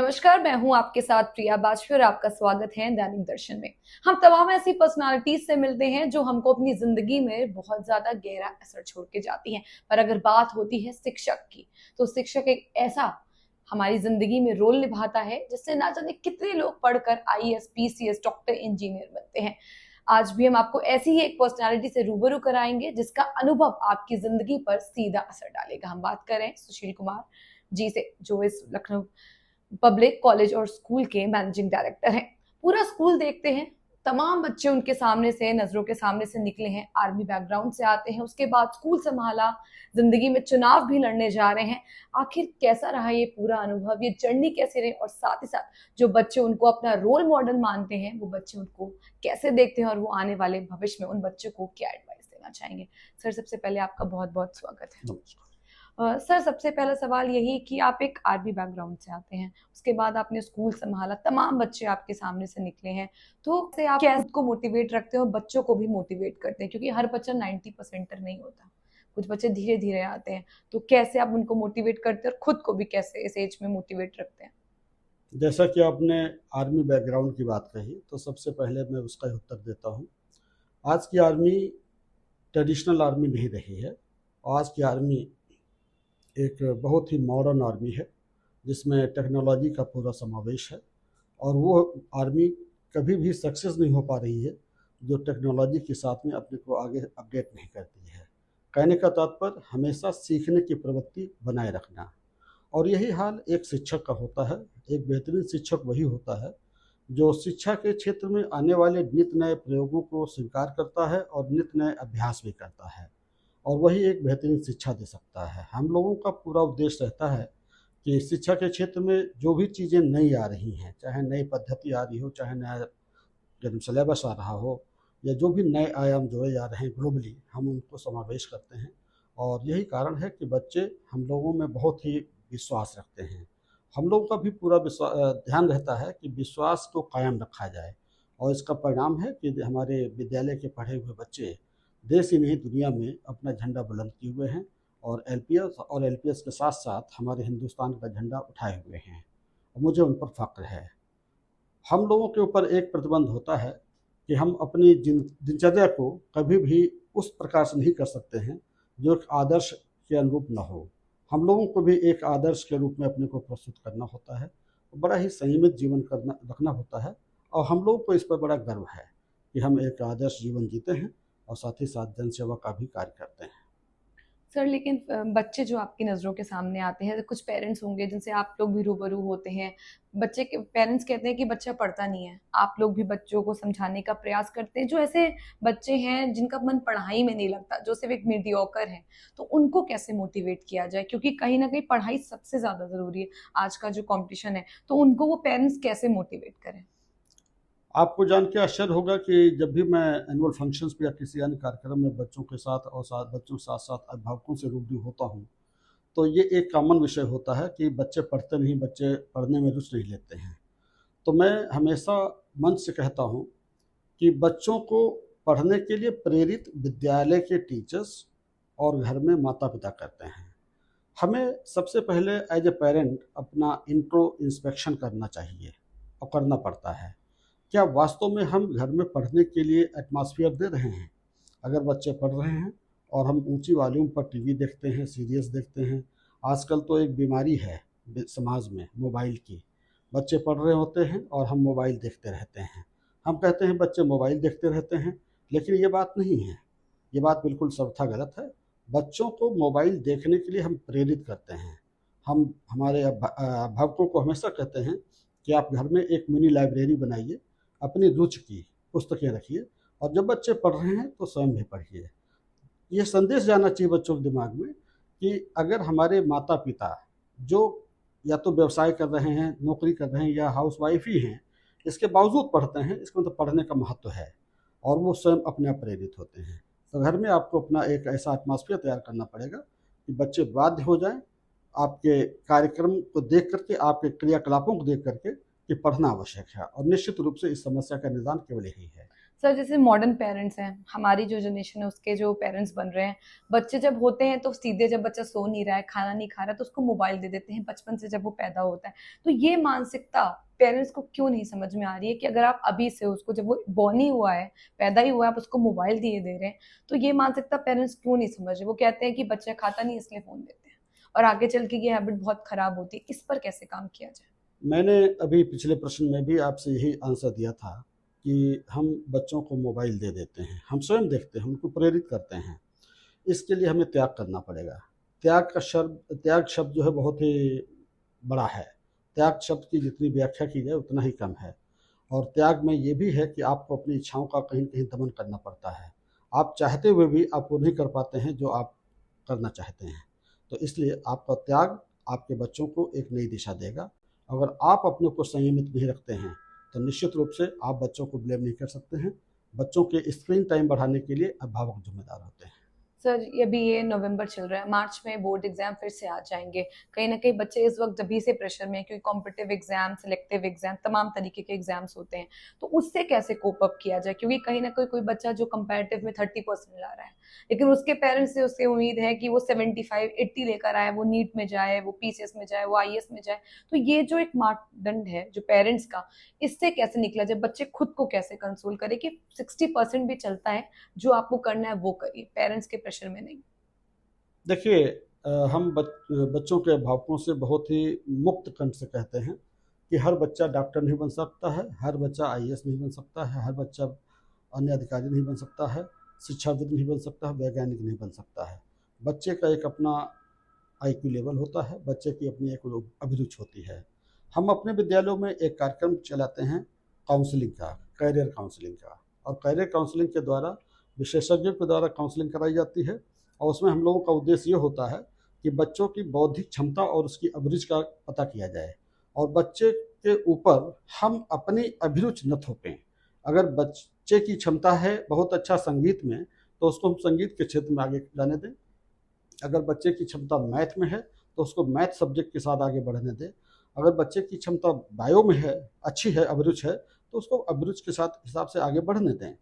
नमस्कार, मैं हूं आपके साथ प्रिया बाजपेयी और आपका स्वागत है दैनिक दर्शन में। हम तमाम ऐसी पर्सनालिटीज से मिलते हैं जो हमको अपनी जिंदगी में बहुत ज्यादा गहरा असर छोड़ के जाती हैं। पर अगर बात होती है शिक्षक की, तो शिक्षक एक ऐसा हमारी जिंदगी में रोल निभाता है जिससे ना जाने कितने लोग पढ़कर आईएएस, पीसीएस, डॉक्टर, इंजीनियर बनते हैं। आज भी हम आपको ऐसी ही एक पर्सनालिटी से रूबरू कराएंगे जिसका अनुभव आपकी जिंदगी पर सीधा असर डालेगा। हम बात कर रहे हैं सुशील कुमार जी से, जो इस लखनऊ पब्लिक कॉलेज और स्कूल के मैनेजिंग डायरेक्टर हैं। पूरा स्कूल देखते हैं, तमाम बच्चे उनके सामने से, नजरों के सामने से निकले हैं, आर्मी बैकग्राउंड से आते हैं, उसके बाद स्कूल संभाला, जिंदगी में चुनाव भी लड़ने जा रहे हैं। आखिर कैसा रहा ये पूरा अनुभव, ये जर्नी कैसी रही, और साथ ही साथ जो बच्चे उनको अपना रोल मॉडल मानते हैं, वो बच्चे उनको कैसे देखते हैं, और वो आने वाले भविष्य में उन बच्चों को क्या एडवाइस देना चाहेंगे। सर, सबसे पहले आपका बहुत बहुत स्वागत है। सर, सबसे पहला सवाल यही कि आप एक आर्मी बैकग्राउंड से आते हैं, उसके बाद आपने स्कूल संभाला, तमाम बच्चे आपके सामने से निकले हैं, तो से आप कैसे को मोटिवेट रखते हैं और बच्चों को भी मोटिवेट करते हैं, क्योंकि हर बच्चा 90% नहीं होता, कुछ बच्चे धीरे धीरे आते हैं, तो कैसे आप उनको मोटिवेट करते हैं और खुद को भी कैसे इस एज में मोटिवेट रखते हैं? जैसा कि आपने आर्मी बैकग्राउंड की बात कही, तो सबसे पहले मैं उसका ही उत्तर देता हूँ। आज की आर्मी ट्रेडिशनल आर्मी नहीं रही है। आज की आर्मी एक बहुत ही मॉडर्न आर्मी है जिसमें टेक्नोलॉजी का पूरा समावेश है, और वो आर्मी कभी भी सक्सेस नहीं हो पा रही है जो टेक्नोलॉजी के साथ में अपने को आगे अपडेट नहीं करती है। कहने का तात्पर्य हमेशा सीखने की प्रवृत्ति बनाए रखना, और यही हाल एक शिक्षक का होता है। एक बेहतरीन शिक्षक वही होता है जो शिक्षा के क्षेत्र में आने वाले नित नए प्रयोगों को स्वीकार करता है और नित नए अभ्यास भी करता है, और वही एक बेहतरीन शिक्षा दे सकता है। हम लोगों का पूरा उद्देश्य रहता है कि शिक्षा के क्षेत्र में जो भी चीज़ें नई आ रही हैं, चाहे नई पद्धति आ रही हो, चाहे नया जन्म सिलेबस आ रहा हो, या जो भी नए आयाम जोड़े जा रहे हैं ग्लोबली, हम उनको समावेश करते हैं। और यही कारण है कि बच्चे हम लोगों में बहुत ही विश्वास रखते हैं। हम लोगों का भी पूरा ध्यान रहता है कि विश्वास को कायम रखा जाए, और इसका परिणाम है कि हमारे विद्यालय के पढ़े हुए बच्चे देश ही नहीं दुनिया में अपना झंडा बुलंद किए हुए हैं, और एलपीएस के साथ साथ हमारे हिंदुस्तान का झंडा उठाए हुए हैं, और मुझे उन पर फ़ख्र है। हम लोगों के ऊपर एक प्रतिबंध होता है कि हम अपनी दिनचर्या को कभी भी उस प्रकार से नहीं कर सकते हैं जो एक आदर्श के अनुरूप न हो। हम लोगों को भी एक आदर्श के रूप में अपने को प्रस्तुत करना होता है, बड़ा ही संयमित जीवन रखना होता है, और हम लोगों को इस पर बड़ा गर्व है कि हम एक आदर्श जीवन जीते हैं और साथ ही साथ जनसेवा का भी कार्य करते हैं। सर, लेकिन बच्चे जो आपकी नज़रों के सामने आते हैं, कुछ पेरेंट्स होंगे जिनसे आप लोग भी रूबरू होते हैं। बच्चे के पेरेंट्स कहते हैं कि बच्चा पढ़ता नहीं है, आप लोग भी बच्चों को समझाने का प्रयास करते हैं। जो ऐसे बच्चे हैं जिनका मन पढ़ाई में नहीं लगता, जो सिर्फ एक मीडियोकर है, तो उनको कैसे मोटिवेट किया जाए? क्योंकि कहीं ना कहीं पढ़ाई सबसे ज़्यादा ज़रूरी है, आज का जो कॉम्पिटिशन है, तो उनको वो पेरेंट्स कैसे मोटिवेट करें? आपको जान के आश्चर्य होगा कि जब भी मैं एनुअल फंक्शंस पे या किसी अन्य कार्यक्रम में बच्चों के साथ और बच्चों के साथ साथ अभिभावकों से रूबरू होता हूँ, तो ये एक कॉमन विषय होता है कि बच्चे पढ़ते नहीं, बच्चे पढ़ने में रुचि नहीं लेते हैं। तो मैं हमेशा मंच से कहता हूँ कि बच्चों को पढ़ने के लिए प्रेरित विद्यालय के टीचर्स और घर में माता पिता करते हैं। हमें सबसे पहले एज ए पेरेंट अपना इंट्रो इंस्पेक्शन करना चाहिए, और करना पड़ता है। क्या वास्तव में हम घर में पढ़ने के लिए एटमॉस्फेयर दे रहे हैं? अगर बच्चे पढ़ रहे हैं और हम ऊंची वॉल्यूम पर टीवी देखते हैं, सीरियल्स देखते हैं, आजकल तो एक बीमारी है समाज में मोबाइल की। बच्चे पढ़ रहे होते हैं और हम मोबाइल देखते रहते हैं। हम कहते हैं बच्चे मोबाइल देखते रहते हैं, लेकिन ये बात नहीं है। ये बात बिल्कुल सर्वथा गलत है। बच्चों को मोबाइल देखने के लिए हम प्रेरित करते हैं। हम हमारे अभिभावकों को हमेशा कहते हैं कि आप घर में एक मिनी लाइब्रेरी बनाइए, अपनी रुचि की पुस्तकें रखिए, और जब बच्चे पढ़ रहे हैं तो स्वयं भी पढ़िए। ये संदेश जाना चाहिए बच्चों के दिमाग में कि अगर हमारे माता पिता जो या तो व्यवसाय कर रहे हैं, नौकरी कर रहे हैं, या हाउसवाइफ ही हैं, इसके बावजूद पढ़ते हैं, इसका मतलब पढ़ने का महत्व है, और वो स्वयं अपने आप प्रेरित होते हैं। तो घर में आपको अपना एक ऐसा एटमॉस्फेयर तैयार करना पड़ेगा कि बच्चे बाध्य हो जाएं आपके कार्यक्रम को देख करके, आपके क्रियाकलापों को देख करके, कि पढ़ना आवश्यक है, और निश्चित रूप से इस समस्या का निदान केवल यही है। सर जैसे मॉडर्न पेरेंट्स हैं, हमारी जो जनरेशन है उसके जो पेरेंट्स बन रहे हैं, बच्चे जब होते हैं तो सीधे जब बच्चा सो नहीं रहा है, खाना नहीं खा रहा है, तो उसको मोबाइल दे देते हैं बचपन से जब वो पैदा होता है। तो ये मानसिकता पेरेंट्स को क्यों नहीं समझ में आ रही है कि अगर आप अभी से उसको, जब वो बॉर्न ही हुआ है, पैदा ही हुआ है, आप उसको मोबाइल दिए दे रहे हैं, तो ये मानसिकता पेरेंट्स क्यों नहीं समझ रहे? वो कहते हैं कि बच्चा खाता नहीं इसलिए फोन देते हैं, और आगे चल के ये हैबिट बहुत खराब होती है। इस पर कैसे काम किया जाए? मैंने अभी पिछले प्रश्न में भी आपसे यही आंसर दिया था कि हम बच्चों को मोबाइल दे देते हैं, हम स्वयं देखते हैं, उनको प्रेरित करते हैं। इसके लिए हमें त्याग करना पड़ेगा। त्याग शब्द जो है बहुत ही बड़ा है। त्याग शब्द की जितनी व्याख्या की जाए उतना ही कम है। और त्याग में ये भी है कि आपको अपनी इच्छाओं का कहीं न कहीं दमन करना पड़ता है। आप चाहते हुए भी आप वो नहीं कर पाते हैं जो आप करना चाहते हैं। तो इसलिए आपका त्याग आपके बच्चों को एक नई दिशा देगा। अगर आप अपने को संयमित नहीं रखते हैं, तो निश्चित रूप से आप बच्चों को ब्लेम नहीं कर सकते हैं। बच्चों के स्क्रीन टाइम बढ़ाने के लिए अभिभावक ज़िम्मेदार होते हैं। सर अभी ये नवंबर चल रहा है, मार्च में बोर्ड एग्जाम फिर से आ जाएंगे। कहीं ना कहीं बच्चे इस वक्त जभी से प्रेशर में हैं, क्योंकि कॉम्पिटिटिव एग्जाम, सिलेक्टिव एग्जाम, तमाम तरीके के एग्जाम्स होते हैं। तो उससे कैसे कोप अप किया जाए? क्योंकि कहीं ना कहीं कोई बच्चा जो कंपैरेटिव में 30% ला रहा है, लेकिन उसके पेरेंट्स से उससे उम्मीद है कि वो 75-80 लेकर आए, वो नीट में जाए, वो पीसीएस में जाए, वो आईएएस में जाए। तो ये जो एक मापदंड है जो पेरेंट्स का, इससे कैसे निकला जाए? बच्चे खुद को कैसे कंसोल करे कि 60% भी चलता है, जो आपको करना है वो करिए, पेरेंट्स के प्रेशर में नहीं। देखिए, हम बच्चों के अभिभावकों से बहुत ही मुक्त कंठ से कहते हैं कि हर बच्चा डॉक्टर नहीं बन सकता है, हर बच्चा आईएएस नहीं बन सकता है, हर बच्चा अन्य अधिकारी नहीं बन सकता है, शिक्षाविद नहीं बन सकता है, वैज्ञानिक नहीं बन सकता है। बच्चे का एक अपना आईक्यू लेवल होता है, बच्चे की अपनी एक अभिरुचि होती है। हम अपने विद्यालयों में एक कार्यक्रम चलाते हैं काउंसलिंग का, करियर काउंसलिंग का। और करियर काउंसलिंग के द्वारा विशेषज्ञों के द्वारा काउंसलिंग कराई जाती है। और उसमें हम लोगों का उद्देश्य ये होता है कि बच्चों की बौद्धिक क्षमता और उसकी अभिरुचि का पता किया जाए, और बच्चे के ऊपर हम अपनी अभिरुचि न थोपें। अगर बच्चे की क्षमता है बहुत अच्छा संगीत में, तो उसको हम संगीत के क्षेत्र में आगे जाने दें। अगर बच्चे की क्षमता मैथ में है, तो उसको मैथ सब्जेक्ट के साथ आगे बढ़ने दें। अगर बच्चे की क्षमता बायो में है, अच्छी है, अभिरुचि है, तो उसको अभिरुचि के साथ हिसाब से आगे बढ़ने दें।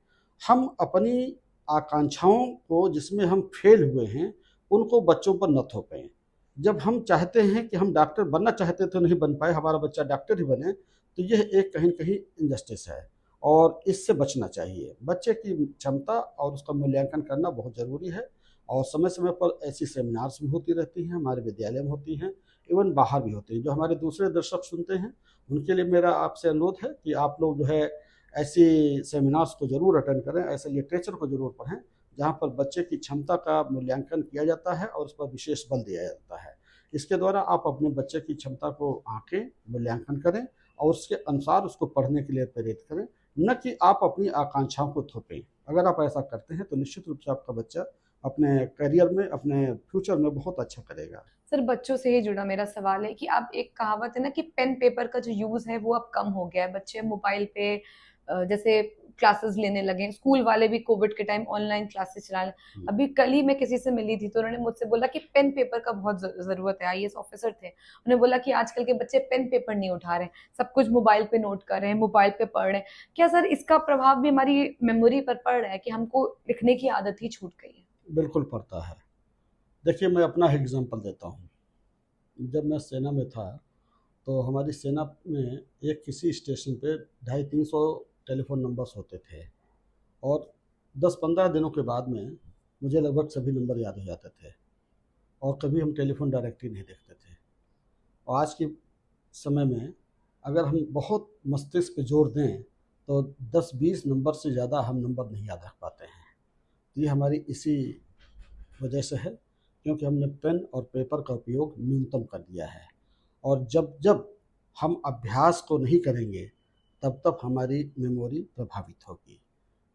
हम अपनी आकांक्षाओं को, जिसमें हम फेल हुए हैं, उनको बच्चों पर न थोपें। जब हम चाहते हैं कि हम डॉक्टर बनना चाहते तो नहीं बन पाए, हमारा बच्चा डॉक्टर ही बने, तो यह एक कहीं न कहीं इनजस्टिस है, और इससे बचना चाहिए। बच्चे की क्षमता और उसका मूल्यांकन करना बहुत ज़रूरी है। और समय-समय पर ऐसी सेमिनार्स भी होती रहती हैं, हमारे विद्यालय में होती हैं, इवन बाहर भी होती हैं। जो हमारे दूसरे दर्शक सुनते हैं, उनके लिए मेरा आपसे अनुरोध है कि आप लोग जो है ऐसी सेमिनार्स को ज़रूर अटेंड करें, ऐसे लिटरेचर को ज़रूर पढ़ें, जहाँ पर बच्चे की क्षमता का मूल्यांकन किया जाता है और उस पर विशेष बल दिया जाता है। इसके द्वारा आप अपने बच्चे की क्षमता को आँकें, मूल्यांकन करें और उसके अनुसार उसको पढ़ने के लिए प्रेरित करें, न कि आप अपनी आकांक्षाओं को थोपें। अगर आप ऐसा करते हैं, तो निश्चित रूप से आपका बच्चा अपने करियर में, अपने फ्यूचर में बहुत अच्छा करेगा। सर बच्चों से ही जुड़ा मेरा सवाल है कि अब एक कहावत है ना कि पेन पेपर का जो यूज है वो अब कम हो गया है, बच्चे मोबाइल पे जैसे क्लासेस लेने लगे हैं। स्कूल वाले भी कोविड के टाइम ऑनलाइन क्लासेस चला रहे हैं। अभी कल ही मैं किसी से मिली थी, तो उन्होंने मुझसे बोला कि पेन पेपर का बहुत जरूरत है। आईएएस ऑफिसर थे, उन्होंने बोला कि आजकल के बच्चे पेन पेपर नहीं उठा रहे हैं, सब कुछ मोबाइल पे नोट कर रहे हैं, मोबाइल पे पढ़ रहे हैं। क्या सर इसका प्रभाव भी हमारी मेमोरी पर पड़ रहा है कि हमको लिखने की आदत ही छूट गई है? बिल्कुल पड़ता है। देखिए, मैं अपना एग्ज़ाम्पल देता हूँ। जब मैं सेना में था, तो हमारी सेना में एक किसी स्टेशन पे 250-300 टेलीफ़ोन नंबर्स होते थे, और 10-15 दिनों के बाद में मुझे लगभग सभी नंबर याद हो जाते थे, और कभी हम टेलीफ़ोन डायरेक्टरी नहीं देखते थे। और आज के समय में अगर हम बहुत मस्तिष्क पे जोर दें, तो 10-20 नंबर से ज़्यादा हम नंबर नहीं याद रख पाते हैं। ये हमारी इसी वजह से है, क्योंकि हमने पेन और पेपर का उपयोग न्यूनतम कर दिया है। और जब जब हम अभ्यास को नहीं करेंगे, तब तक हमारी मेमोरी प्रभावित होगी।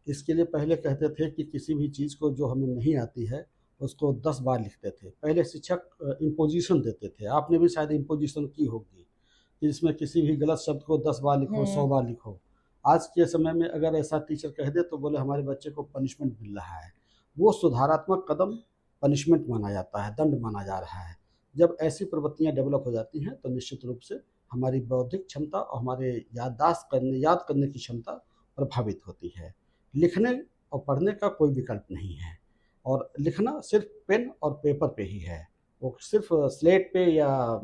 इसके लिए पहले कहते थे कि किसी भी चीज़ को जो हमें नहीं आती है, उसको 10 बार लिखते थे। पहले शिक्षक इम्पोजिशन देते थे, आपने भी शायद इम्पोजिशन की होगी, कि इसमें किसी भी गलत शब्द को 10 बार लिखो, 100 बार लिखो। आज के समय में अगर ऐसा टीचर कह दे, तो बोले हमारे बच्चे को पनिशमेंट मिल रहा है। वो सुधारात्मक कदम पनिशमेंट माना जाता है, दंड माना जा रहा है। जब ऐसी प्रवृत्तियाँ डेवलप हो जाती हैं, तो निश्चित रूप से हमारी बौद्धिक क्षमता और हमारे याद करने की क्षमता प्रभावित होती है। लिखने और पढ़ने का कोई विकल्प नहीं है। और लिखना सिर्फ पेन और पेपर पे ही है, वो सिर्फ स्लेट पे या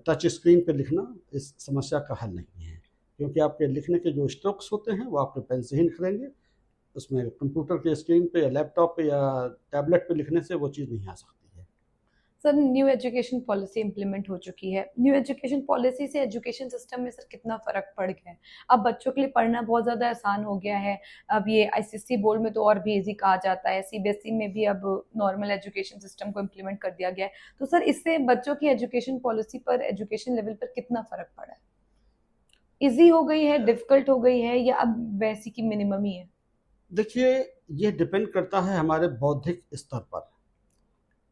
टच स्क्रीन पे लिखना इस समस्या का हल नहीं है, क्योंकि आपके लिखने के जो स्ट्रोक्स होते हैं वो आपके पेन से ही निखरेंगे। उसमें कंप्यूटर के स्क्रीन पे या लैपटॉप पे या टैबलेट पे लिखने से वो चीज़ नहीं आ सकती है। Sir new education policy implement हो चुकी है, न्यू एजुकेशन पॉलिसी से एजुकेशन सिस्टम में सर कितना फर्क पड़ गया है? अब बच्चों के लिए पढ़ना बहुत ज़्यादा आसान हो गया है। अब ये आईसीएसई बोर्ड में तो और भी इजी कहा जाता है, सीबीएसई में भी अब नॉर्मल एजुकेशन सिस्टम को इम्प्लीमेंट कर दिया गया है। तो सर इससे बच्चों की एजुकेशन पॉलिसी पर, एजुकेशन लेवल पर कितना फर्क पड़ा है? इजी हो गई है, डिफिकल्ट हो गई है, या अब वैसी की मिनिमम ही है? देखिए, ये डिपेंड करता है हमारे बौद्धिक स्तर पर।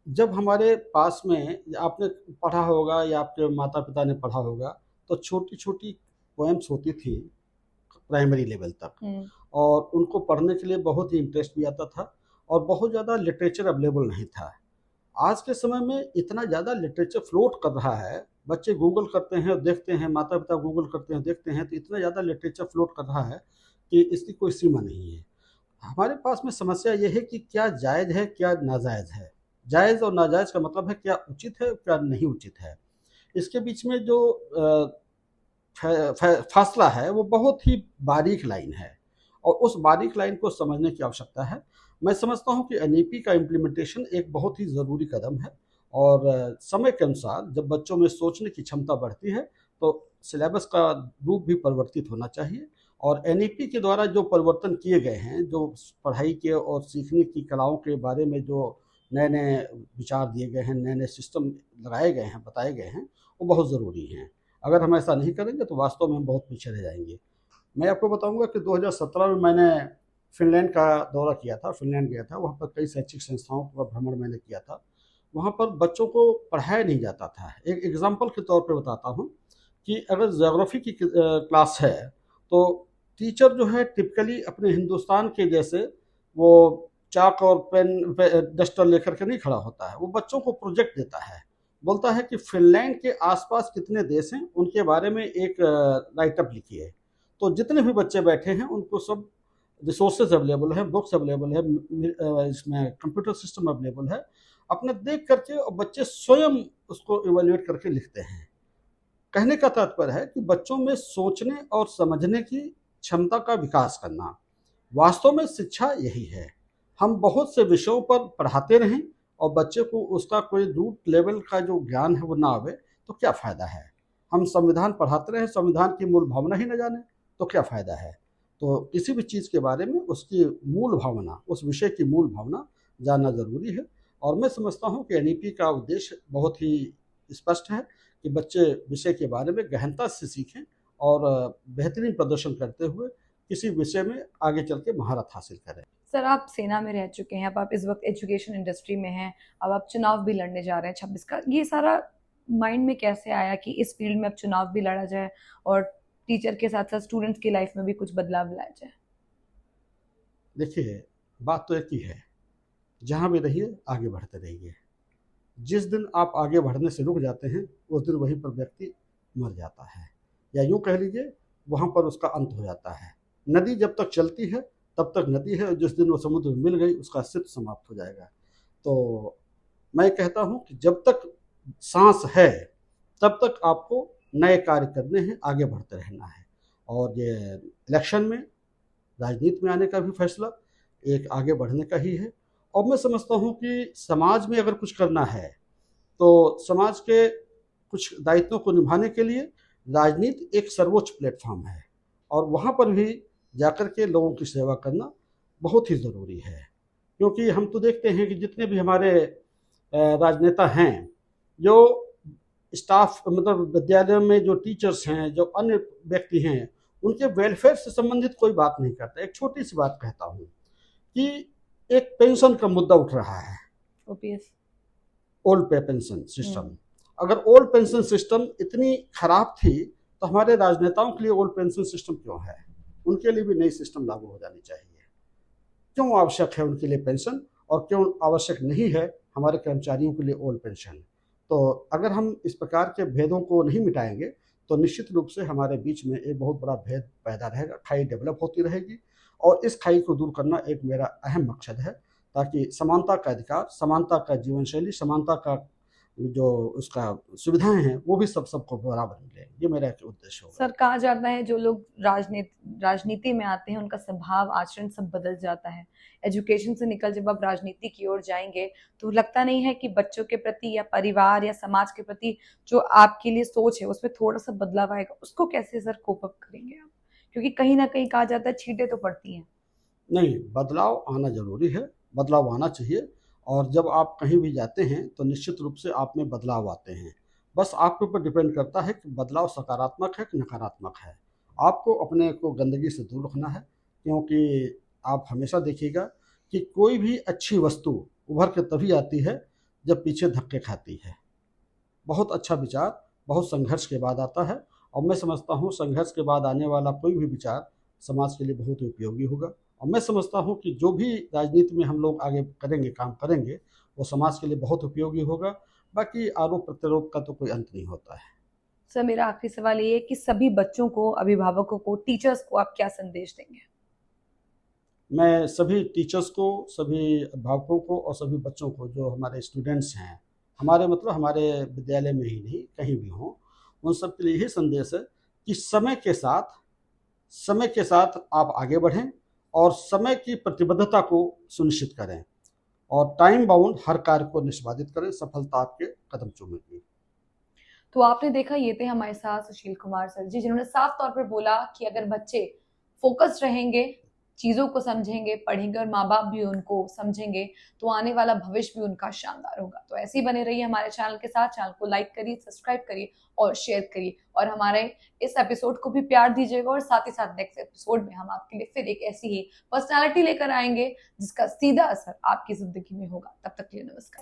जब हमारे पास में आपने पढ़ा होगा या आपके माता पिता ने पढ़ा होगा, तो छोटी छोटी पोएम्स होती थी प्राइमरी लेवल तक, और उनको पढ़ने के लिए बहुत ही इंटरेस्ट भी आता था और बहुत ज़्यादा लिटरेचर अवेलेबल नहीं था। आज के समय में इतना ज़्यादा लिटरेचर फ्लोट कर रहा है, बच्चे गूगल करते हैं और देखते हैं, माता पिता गूगल करते हैं देखते हैं, तो इतना ज़्यादा लिटरेचर फ्लोट कर रहा है कि इसकी कोई सीमा नहीं है। हमारे पास में समस्या ये है कि क्या जायज़ है, क्या नाजायज़ है। जायज़ और नाजायज़ का मतलब है क्या उचित है, क्या नहीं उचित है। इसके बीच में जो फासला है वो बहुत ही बारीक लाइन है, और उस बारीक लाइन को समझने की आवश्यकता है। मैं समझता हूँ कि एनईपी का इम्प्लीमेंटेशन एक बहुत ही ज़रूरी कदम है, और समय के अनुसार जब बच्चों में सोचने की क्षमता बढ़ती है तो सिलेबस का रूप भी परिवर्तित होना चाहिए। और एनईपी के द्वारा जो परिवर्तन किए गए हैं, जो पढ़ाई के और सीखने की कलाओं के बारे में जो नए नए विचार दिए गए हैं, नए नए सिस्टम लगाए गए हैं, बताए गए हैं, वो बहुत ज़रूरी हैं। अगर हम ऐसा नहीं करेंगे तो वास्तव में हम बहुत पीछे रह जाएंगे। मैं आपको बताऊंगा कि 2017 में मैंने फ़िनलैंड का दौरा किया था, फ़िनलैंड गया था, वहाँ पर कई शैक्षिक संस्थाओं का भ्रमण मैंने किया था। वहाँ पर बच्चों को पढ़ाया नहीं जाता था। एक एग्ज़ाम्पल के तौर पे बताता हूँ कि अगर ज्योग्राफी की क्लास है, तो टीचर जो है टिपिकली अपने हिंदुस्तान के जैसे वो चाक और पेन डस्टर लेकर के नहीं खड़ा होता है। वो बच्चों को प्रोजेक्ट देता है, बोलता है कि फ़िनलैंड के आसपास कितने देश हैं, उनके बारे में एक राइटअप लिखिए। तो जितने भी बच्चे बैठे हैं उनको सब रिसोर्सेज अवेलेबल है, बुक्स अवेलेबल है, इसमें कंप्यूटर सिस्टम अवेलेबल है। अपने देख करके और बच्चे स्वयं उसको इवेल्युएट करके लिखते हैं। कहने का तात्पर्य है कि बच्चों में सोचने और समझने की क्षमता का विकास करना, वास्तव में शिक्षा यही है। हम बहुत से विषयों पर पढ़ाते रहें और बच्चे को उसका कोई रूट लेवल का जो ज्ञान है वो ना आवे, तो क्या फ़ायदा है। हम संविधान पढ़ाते रहें, संविधान की मूल भावना ही न जाने, तो क्या फ़ायदा है। तो किसी भी चीज़ के बारे में उसकी मूल भावना, उस विषय की मूल भावना जानना ज़रूरी है। और मैं समझता हूँ कि एनईपी का उद्देश्य बहुत ही स्पष्ट है कि बच्चे विषय के बारे में गहनता से सीखें और बेहतरीन प्रदर्शन करते हुए किसी विषय में आगे चल के महारत हासिल करें। सर आप सेना में रह चुके हैं, अब आप इस वक्त एजुकेशन इंडस्ट्री में हैं, अब आप चुनाव भी लड़ने जा रहे हैं 26 का। ये सारा माइंड में कैसे आया कि इस फील्ड में अब चुनाव भी लड़ा जाए और टीचर के साथ साथ स्टूडेंट्स की लाइफ में भी कुछ बदलाव लाया जाए? देखिए, बात तो एक ही है, जहाँ भी रहिए आगे बढ़ते रहिए। जिस दिन आप आगे बढ़ने से रुक जाते हैं, उस दिन वहीं पर व्यक्ति मर जाता है, या यूँ कह लीजिए वहाँ पर उसका अंत हो जाता है। नदी जब तक चलती है तब तक नदी है, और जिस दिन वो समुद्र में मिल गई उसका अस्तित्व समाप्त हो जाएगा। तो मैं कहता हूँ कि जब तक सांस है तब तक आपको नए कार्य करने हैं, आगे बढ़ते रहना है। और ये इलेक्शन में, राजनीति में आने का भी फैसला एक आगे बढ़ने का ही है। और मैं समझता हूँ कि समाज में अगर कुछ करना है तो समाज के कुछ दायित्वों को निभाने के लिए राजनीति एक सर्वोच्च प्लेटफॉर्म है, और वहाँ पर भी जाकर के लोगों की सेवा करना बहुत ही ज़रूरी है। क्योंकि हम तो देखते हैं कि जितने भी हमारे राजनेता हैं, जो स्टाफ मतलब विद्यालयों में जो टीचर्स हैं, जो अन्य व्यक्ति हैं, उनके वेलफेयर से संबंधित कोई बात नहीं करता। एक छोटी सी बात कहता हूँ कि एक पेंशन का मुद्दा उठ रहा है, ओपीएस, ओल्ड पे पेंशन सिस्टम। अगर ओल्ड पेंशन सिस्टम इतनी खराब थी तो हमारे राजनेताओं के लिए ओल्ड पेंशन सिस्टम क्यों है? उनके लिए भी नई सिस्टम लागू हो जानी चाहिए। क्यों आवश्यक है उनके लिए पेंशन, और क्यों आवश्यक नहीं है हमारे कर्मचारियों के लिए ओल्ड पेंशन? तो अगर हम इस प्रकार के भेदों को नहीं मिटाएंगे तो निश्चित रूप से हमारे बीच में एक बहुत बड़ा भेद पैदा रहेगा, खाई डेवलप होती रहेगी, और इस खाई को दूर करना एक मेरा अहम मकसद है, ताकि समानता का अधिकार, समानता का जीवन शैली, समानता का जो उसका सुविधाएं हैं वो भी सबको बराबर मिले। ये मेरा एक उद्देश्य होगा। सर, कहा जाता है जो लोग राजनीति में आते हैं उनका स्वभाव आचरण सब बदल जाता है। एजुकेशन से निकल जब आप राजनीति की ओर जाएंगे तो लगता नहीं है कि बच्चों के प्रति या परिवार या समाज के प्रति जो आपके लिए सोच है उसमें थोड़ा सा बदलाव आएगा? उसको कैसे सर कोप अप करेंगे आप? क्योंकि कहीं ना कहीं कहा जाता है छींटे तो पड़ती हैं। नहीं, बदलाव आना ज़रूरी है, बदलाव आना चाहिए। और जब आप कहीं भी जाते हैं तो निश्चित रूप से आप में बदलाव आते हैं। बस आपके ऊपर डिपेंड करता है कि बदलाव सकारात्मक है कि नकारात्मक है। आपको अपने को गंदगी से दूर रखना है, क्योंकि आप हमेशा देखिएगा कि कोई भी अच्छी वस्तु उभर के तभी आती है जब पीछे धक्के खाती है। बहुत अच्छा विचार बहुत संघर्ष के बाद आता है, और मैं समझता हूँ संघर्ष के बाद आने वाला कोई भी विचार समाज के लिए बहुत उपयोगी होगा। और मैं समझता हूँ कि जो भी राजनीति में हम लोग आगे करेंगे, काम करेंगे, वो समाज के लिए बहुत उपयोगी होगा। बाकी आरोप प्रत्यारोप का तो कोई अंत नहीं होता है। सर, मेरा आखिरी सवाल ये है कि सभी बच्चों को, अभिभावकों को, टीचर्स को आप क्या संदेश देंगे? मैं सभी टीचर्स को, सभी अभिभावकों को और सभी बच्चों को, जो हमारे स्टूडेंट्स हैं, हमारे मतलब हमारे विद्यालय में ही नहीं कहीं भी हों, उन सब के लिए यही संदेश है कि समय के साथ आप आगे बढ़ें और समय की प्रतिबद्धता को सुनिश्चित करें, और टाइम बाउंड हर कार्य को निष्पादित करें। सफलता आपके कदम चूमेगी। तो आपने देखा, ये थे हमारे साथ सुशील कुमार सर जी, जिन्होंने साफ तौर पर बोला कि अगर बच्चे फोकस्ड रहेंगे, चीजों को समझेंगे, पढ़ेंगे और माँ बाप भी उनको समझेंगे तो आने वाला भविष्य भी उनका शानदार होगा। तो ऐसे ही बने रहिए हमारे चैनल के साथ। चैनल को लाइक करिए, सब्सक्राइब करिए और शेयर करिए, और हमारे इस एपिसोड को भी प्यार दीजिएगा। और साथ ही साथ नेक्स्ट एपिसोड में हम आपके लिए फिर एक ऐसी ही पर्सनैलिटी लेकर आएंगे जिसका सीधा असर आपकी जिंदगी में होगा। तब तक के लिए नमस्कार।